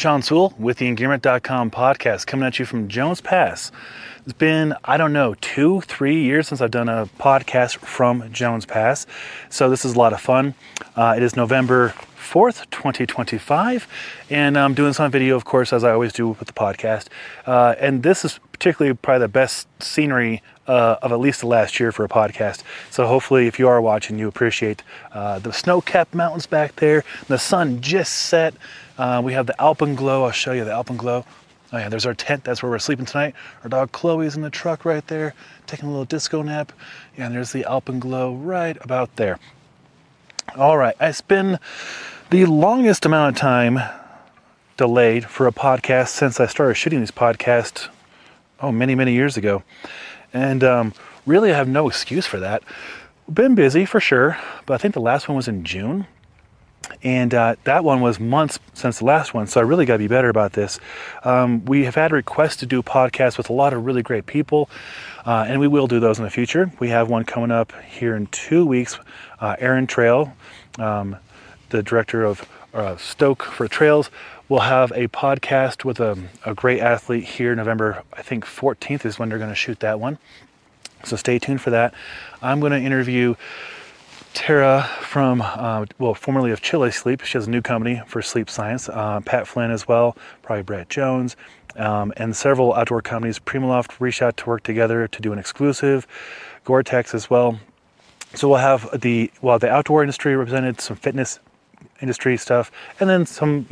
Sean Sewell with the Engearment.com podcast, coming at you from Jones Pass. It's been, I don't know, 2-3 years since I've done a podcast from Jones Pass, so this is a lot of fun. It is November 4th, 2025, and I'm doing some video, of course, as I always do with the podcast. And this is particularly probably the best scenery of at least the last year for a podcast. So hopefully, if you are watching, you appreciate the snow-capped mountains back there. The sun just set. We have the alpenglow. I'll show you the alpenglow. Oh yeah, there's our tent. That's where we're sleeping tonight. Our dog Chloe's in the truck right there, taking a little disco nap. Yeah, and there's the alpenglow right about there. All right, it's been the longest amount of time delayed for a podcast since I started shooting these podcasts, many years ago. And really, I have no excuse for that. Been busy for sure, but I think the last one was in June. And that one was months since the last one, so I really got to be better about this. We have had requests to do podcasts with a lot of really great people, and we will do those in the future. We have one coming up here in 2 weeks. Aaron Trail, the director of Stoke for Trails, will have a podcast with a great athlete here November, I think 14th is when they're going to shoot that one. So stay tuned for that. I'm going to interview Tara from, formerly of Chile Sleep. She has a new company for sleep science. Pat Flynn as well, probably Brett Jones, and several outdoor companies. Primaloft reached out to work together to do an exclusive. Gore-Tex as well. So we'll have the outdoor industry represented, some fitness industry stuff, and then some,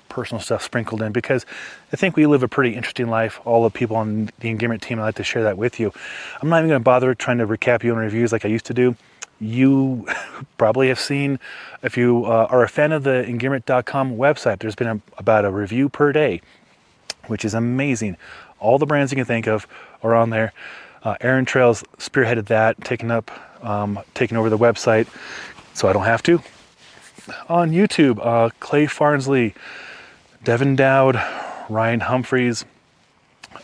personal stuff sprinkled in, because I think we live a pretty interesting life. All the people on the Engearment team, I'd like to share that with you. I'm not even going to bother trying to recap you on reviews like I used to do. You probably have seen, if you are a fan of the Engearment.com website, there's been about a review per day, which is amazing. All the brands you can think of are on there. Aaron Trails spearheaded that, taking over the website, so I don't have to. On YouTube, Clay Farnsley, Devin Dowd, Ryan Humphreys,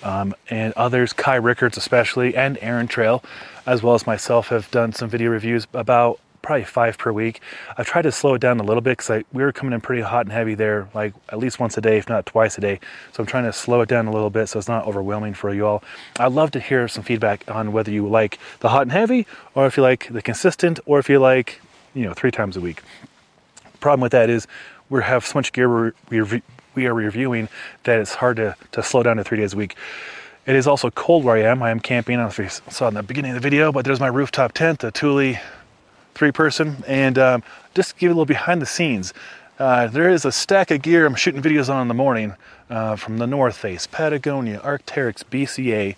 and others, Kai Rickards especially, and Aaron Trail, as well as myself, have done some video reviews, about probably 5 per week. I've tried to slow it down a little bit because we were coming in pretty hot and heavy there, like at least once a day, if not twice a day. So I'm trying to slow it down a little bit so it's not overwhelming for you all. I'd love to hear some feedback on whether you like the hot and heavy, or if you like the consistent, or if you like, 3 times a week. Problem with that is we have so much gear we are reviewing that it's hard to slow down to 3 days a week. It is also cold where I am. I am camping. I don't know if you saw in the beginning of the video, but there's my rooftop tent, the Thule 3-person. And just to give you a little behind the scenes, there is a stack of gear I'm shooting videos on in the morning from the North Face, Patagonia, Arc'teryx, BCA.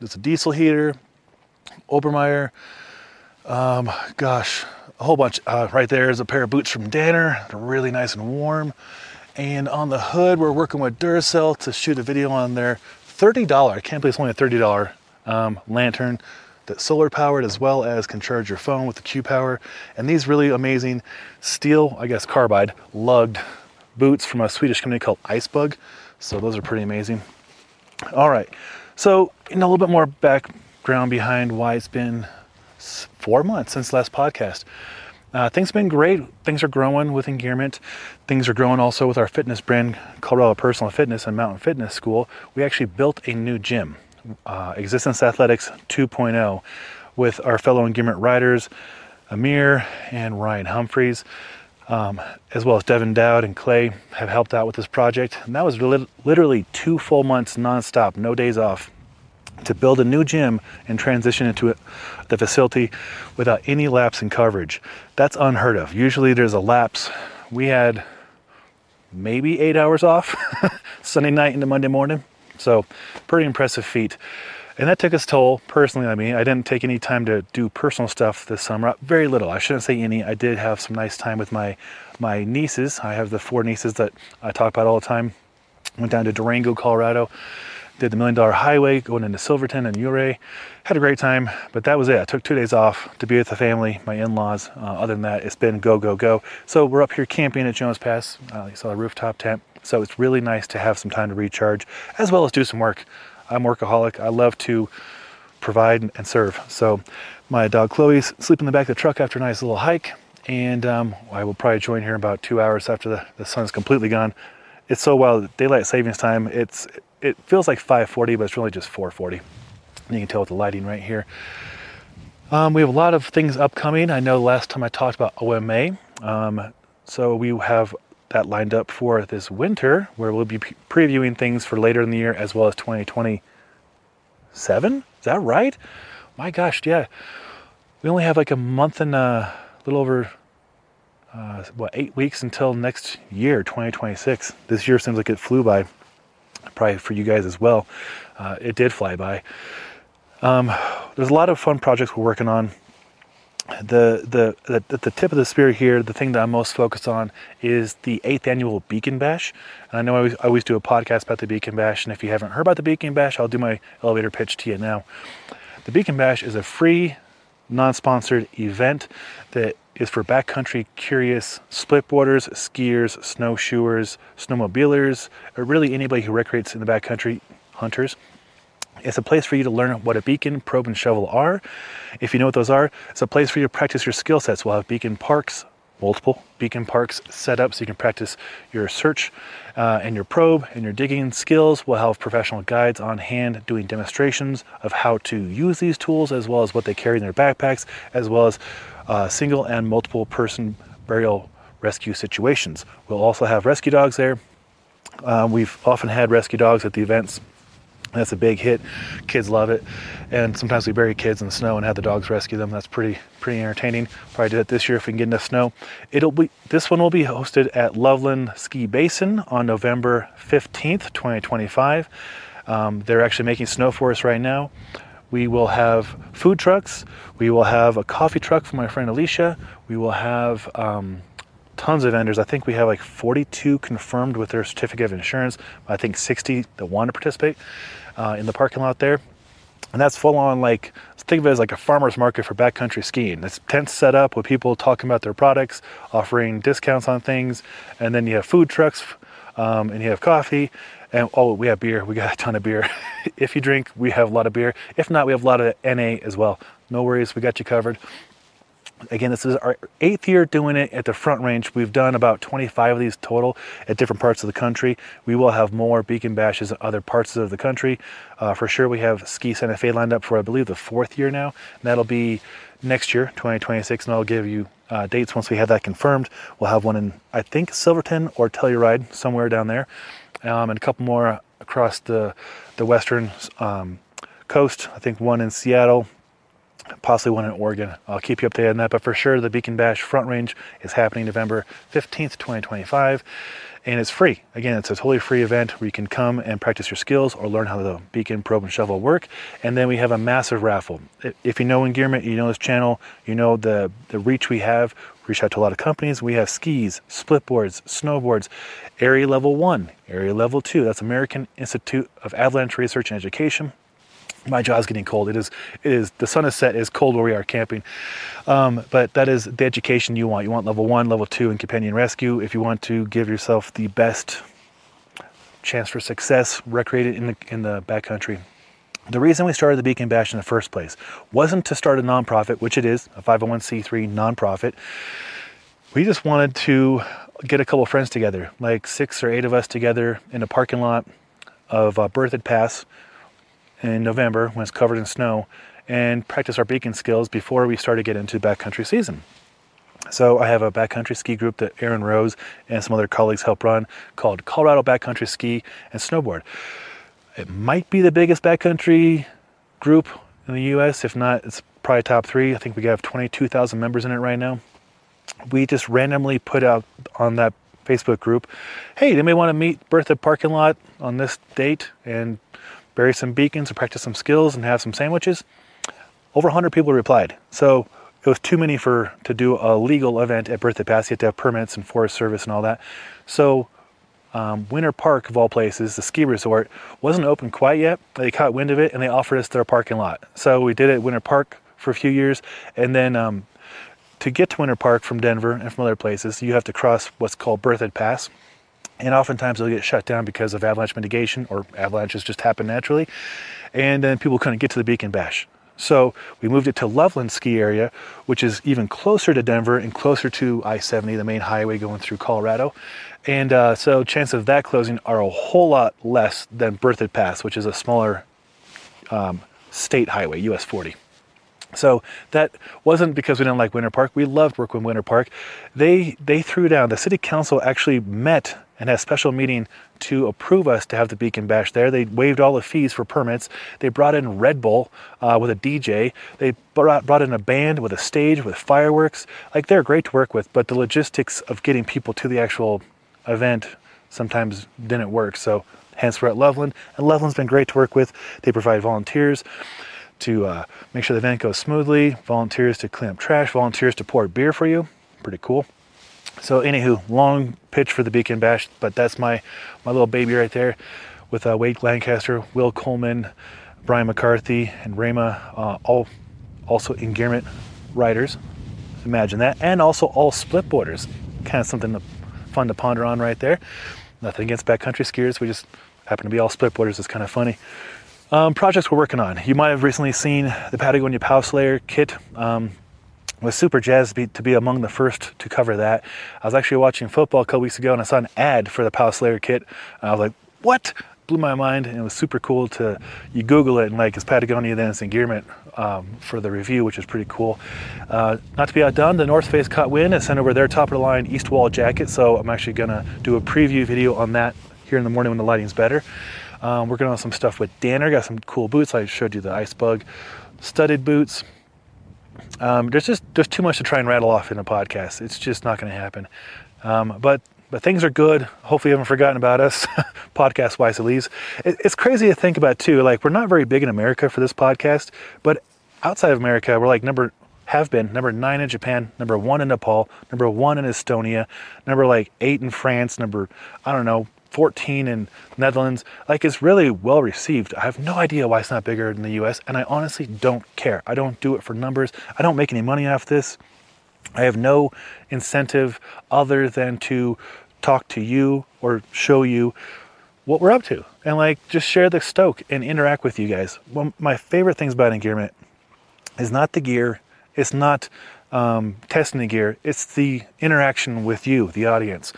There's a diesel heater, Obermeyer, a whole bunch. Right there is a pair of boots from Danner. They're really nice and warm. And on the hood, we're working with Duracell to shoot a video on their $30, I can't believe it's only a $30 lantern that's solar powered, as well as can charge your phone with the Q power. And these really amazing steel, carbide, lugged boots from a Swedish company called Icebug. So those are pretty amazing. All right, so a little bit more background behind why it's been 4 months since the last podcast. Things have been great. Things are growing with Engearment. Things are growing also with our fitness brand, Colorado Personal Fitness and Mountain Fitness School. We actually built a new gym, Axistence Athletics 2.0, with our fellow Engearment riders, Amir and Ryan Humphreys, as well as Devin Dowd and Clay have helped out with this project. And that was literally 2 full months nonstop, no days off, to build a new gym and transition into the facility without any lapse in coverage. That's unheard of. Usually there's a lapse. We had maybe 8 hours off Sunday night into Monday morning. So pretty impressive feat. And that took its toll personally on me. I didn't take any time to do personal stuff this summer. Very little. I shouldn't say any. I did have some nice time with my nieces. I have the 4 nieces that I talk about all the time. Went down to Durango, Colorado. Did the $1 Million Highway, going into Silverton and Ouray. Had a great time, but that was it. I took 2 days off to be with the family, my in-laws. Other than that, it's been go, go, go. So we're up here camping at Jones Pass. You saw a rooftop tent. So it's really nice to have some time to recharge, as well as do some work. I'm a workaholic. I love to provide and serve. So my dog Chloe's sleeping in the back of the truck after a nice little hike. And I will probably join here in about 2 hours after the sun's completely gone. it's so wild. Daylight savings time, it feels like 5:40, but it's really just 4:40. And you can tell with the lighting right here. We have a lot of things upcoming. I know last time I talked about OMA. So we have that lined up for this winter, where we'll be previewing things for later in the year as well as 2027. Is that right? My gosh, yeah. We only have like a month and a little over 8 weeks until next year, 2026. This year seems like it flew by, probably for you guys as well. It did fly by. There's a lot of fun projects we're working on. The tip of the spear here, the thing that I'm most focused on is the 8th annual Beacon Bash. And I know I always do a podcast about the Beacon Bash, and if you haven't heard about the Beacon Bash, I'll do my elevator pitch to you now. The Beacon Bash is a free, non-sponsored event that is for backcountry curious splitboarders, skiers, snowshoers, snowmobilers, or really anybody who recreates in the backcountry, hunters. It's a place for you to learn what a beacon, probe, and shovel are. If you know what those are, it's a place for you to practice your skill sets. We'll have beacon parks, multiple beacon parks set up so you can practice your search and your probe and your digging skills. We'll have professional guides on hand doing demonstrations of how to use these tools, as well as what they carry in their backpacks, as well as single and multiple person burial rescue situations. We'll also have rescue dogs there. We've often had rescue dogs at the events. That's a big hit. Kids love it. And sometimes we bury kids in the snow and have the dogs rescue them. That's pretty entertaining. Probably do it this year if we can get enough snow. This one will be hosted at Loveland Ski Basin on November 15th, 2025. They're actually making snow for us right now. We will have food trucks. We will have a coffee truck for my friend Alicia. We will have tons of vendors. I think we have like 42 confirmed with their certificate of insurance. I think 60 that want to participate in the parking lot there. And that's full on, like, think of it as like a farmer's market for backcountry skiing. It's tents set up with people talking about their products, offering discounts on things. And then you have food trucks and you have coffee. And oh, we have beer. We got a ton of beer. If you drink, we have a lot of beer. If not, we have a lot of NA as well. No worries, we got you covered. Again, this is our 8th year doing it at the Front Range. We've done about 25 of these total at different parts of the country. We will have more Beacon Bashes in other parts of the country. For sure, we have Ski Santa Fe lined up for, I believe, the 4th year now. And that'll be next year, 2026, and I'll give you dates once we have that confirmed. We'll have one in, I think, Silverton or Telluride, somewhere down there. And a couple more across the western coast. I think one in Seattle, possibly one in Oregon. I'll keep you updated on that, but for sure the Beacon Bash Front Range is happening November 15th, 2025, and it's free. Again, it's a totally free event where you can come and practice your skills or learn how the beacon, probe, and shovel work. And then we have a massive raffle. If you know Engearment, you know this channel, you know the reach we have. We reach out to a lot of companies. We have skis, splitboards, snowboards, Area Level 1, Area Level 2. That's American Institute of Avalanche Research and Education. My jaw's getting cold. It is, the sun is set, it's cold where we are camping. But that is the education you want. You want level 1, level 2 in companion rescue. If you want to give yourself the best chance for success, recreated in the backcountry. The reason we started the Beacon Bash in the first place wasn't to start a nonprofit, which it is, a 501c3 nonprofit. We just wanted to get a couple friends together, like 6 or 8 of us together in a parking lot of Berthoud Pass in November when it's covered in snow, and practice our beacon skills before we start to get into backcountry season. So I have a backcountry ski group that Aaron Rose and some other colleagues help run called Colorado Backcountry Ski and Snowboard. It might be the biggest backcountry group in the US. If not, it's probably top 3. I think we have 22,000 members in it right now. We just randomly put out on that Facebook group, hey, anybody want to meet Berthoud parking lot on this date and bury some beacons and practice some skills and have some sandwiches? Over 100 people replied. So it was too many to do a legal event at Berthoud Pass. You have to have permits and Forest Service and all that. So Winter Park, of all places, the ski resort, wasn't open quite yet. They caught wind of it and they offered us their parking lot. So we did it at Winter Park for a few years. And then to get to Winter Park from Denver and from other places, you have to cross what's called Berthoud Pass. And oftentimes they'll get shut down because of avalanche mitigation, or avalanches just happen naturally. And then people couldn't get to the Beacon Bash. So we moved it to Loveland Ski Area, which is even closer to Denver and closer to I-70, the main highway going through Colorado. And so chances of that closing are a whole lot less than Berthoud Pass, which is a smaller state highway, US 40. So that wasn't because we didn't like Winter Park. We loved working with Winter Park. They threw down, the city council actually met and had a special meeting to approve us to have the Beacon Bash there. They waived all the fees for permits. They brought in Red Bull with a DJ. They brought in a band with a stage with fireworks. Like, they're great to work with, but the logistics of getting people to the actual event sometimes didn't work. So hence we're at Loveland, and Loveland's been great to work with. They provide volunteers to make sure the event goes smoothly, volunteers to clean up trash, volunteers to pour beer for you. Pretty cool. So anywho, long pitch for the Beacon Bash, but that's my little baby right there with Wade Lancaster, Will Coleman, Brian McCarthy, and Rayma, all also Engearment riders. Imagine that. And also all splitboarders. Kind of something fun to ponder on right there. Nothing against backcountry skiers. We just happen to be all splitboarders. It's kind of funny. Projects we're working on. You might have recently seen the Patagonia Pow Slayer kit. Was super jazzed to be among the first to cover that. I was actually watching football a couple weeks ago and I saw an ad for the Pow Slayer kit. And I was like, what? Blew my mind, and it was super cool you Google it and like, it's Patagonia, then it's Engearment for the review, which is pretty cool. Not to be outdone, the North Face caught wind and sent over their top of the line East Wall jacket. So I'm actually gonna do a preview video on that here in the morning when the lighting's better. Working on some stuff with Danner, got some cool boots. I showed you the Ice Bug studded boots. There's too much to try and rattle off in a podcast. It's just not going to happen. But things are good. Hopefully you haven't forgotten about us, podcast-wise at least. It's crazy to think about too. Like, we're not very big in America for this podcast, but outside of America, we're like number 9 in Japan, number 1 in Nepal, number 1 in Estonia, number like 8 in France, number, I don't know, 14 in Netherlands. Like, it's really well received. I have no idea why it's not bigger than the US, and I honestly don't care. I don't do it for numbers. I don't make any money off this. I have no incentive other than to talk to you or show you what we're up to and like just share the stoke and interact with you guys. One of my favorite things about Engearment is not the gear. It's not testing the gear. It's the interaction with you, the audience.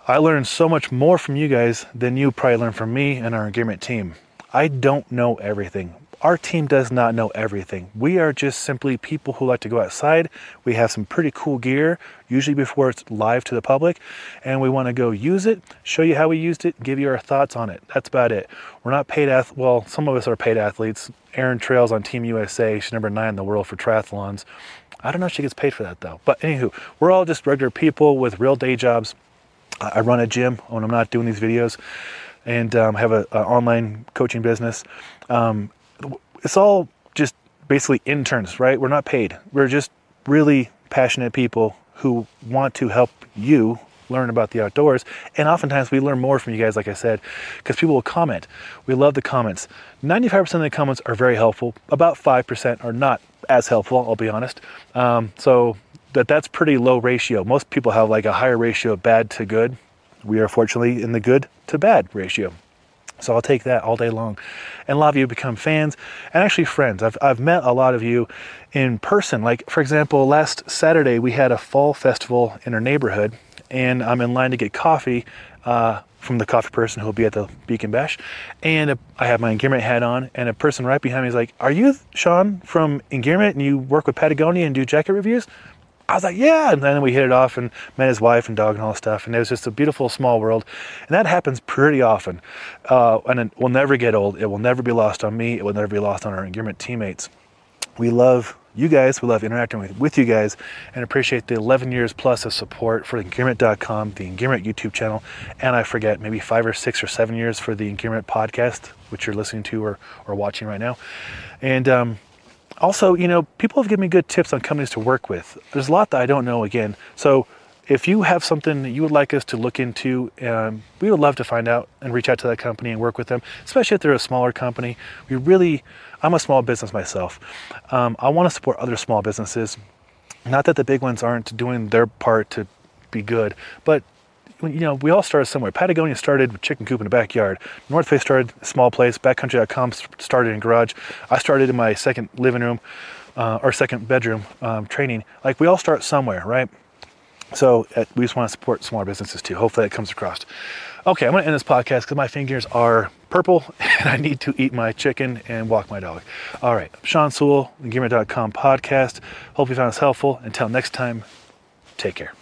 I learned so much more from you guys than you probably learned from me and our Engearment team. I don't know everything. Our team does not know everything. We are just simply people who like to go outside. We have some pretty cool gear, usually before it's live to the public, and we want to go use it, show you how we used it, give you our thoughts on it. That's about it. We're not paid well, some of us are paid athletes. Erin Trails on Team USA, she's number 9 in the world for triathlons. I don't know if she gets paid for that though. But anywho, we're all just regular people with real day jobs. I run a gym when I'm not doing these videos, and have an online coaching business. It's all just basically interns, right? We're not paid. We're just really passionate people who want to help you learn about the outdoors. And oftentimes we learn more from you guys, like I said, because people will comment. We love the comments. 95% of the comments are very helpful. About 5% are not as helpful, I'll be honest. So that's pretty low ratio. Most people have like a higher ratio of bad to good. We are fortunately in the good to bad ratio. So I'll take that all day long. And a lot of you become fans and actually friends. I've met a lot of you in person. Like, for example, last Saturday we had a fall festival in our neighborhood, and I'm in line to get coffee from the coffee person who will be at the Beacon Bash. And I have my Engearment hat on, and a person right behind me is like, "Are you Sean from Engearment and you work with Patagonia and do jacket reviews?" I was like, yeah, and then we hit it off and met his wife and dog and all that stuff, and it was just a beautiful small world, and that happens pretty often, and it will never get old. It will never be lost on me. It will never be lost on our Engearment teammates. We love you guys. We love interacting with you guys, and appreciate the 11 years plus of support for Engearment.com, the Engearment YouTube channel, and I forget, maybe 5 or 6 or 7 years for the Engearment podcast, which you're listening to or watching right now. And also, you know, people have given me good tips on companies to work with. There's a lot that I don't know again. So if you have something that you would like us to look into, we would love to find out and reach out to that company and work with them, especially if they're a smaller company. I'm a small business myself. I want to support other small businesses. Not that the big ones aren't doing their part to be good, but we all started somewhere. Patagonia started with chicken coop in the backyard. North Face started a small place. Backcountry.com started in a garage. I started in my second living room or second bedroom training. Like, we all start somewhere, right? So we just want to support smaller businesses too. Hopefully that comes across. Okay, I'm going to end this podcast because my fingers are purple and I need to eat my chicken and walk my dog. All right, Sean Sewell, Engearment.com podcast. Hope you found this helpful. Until next time, take care.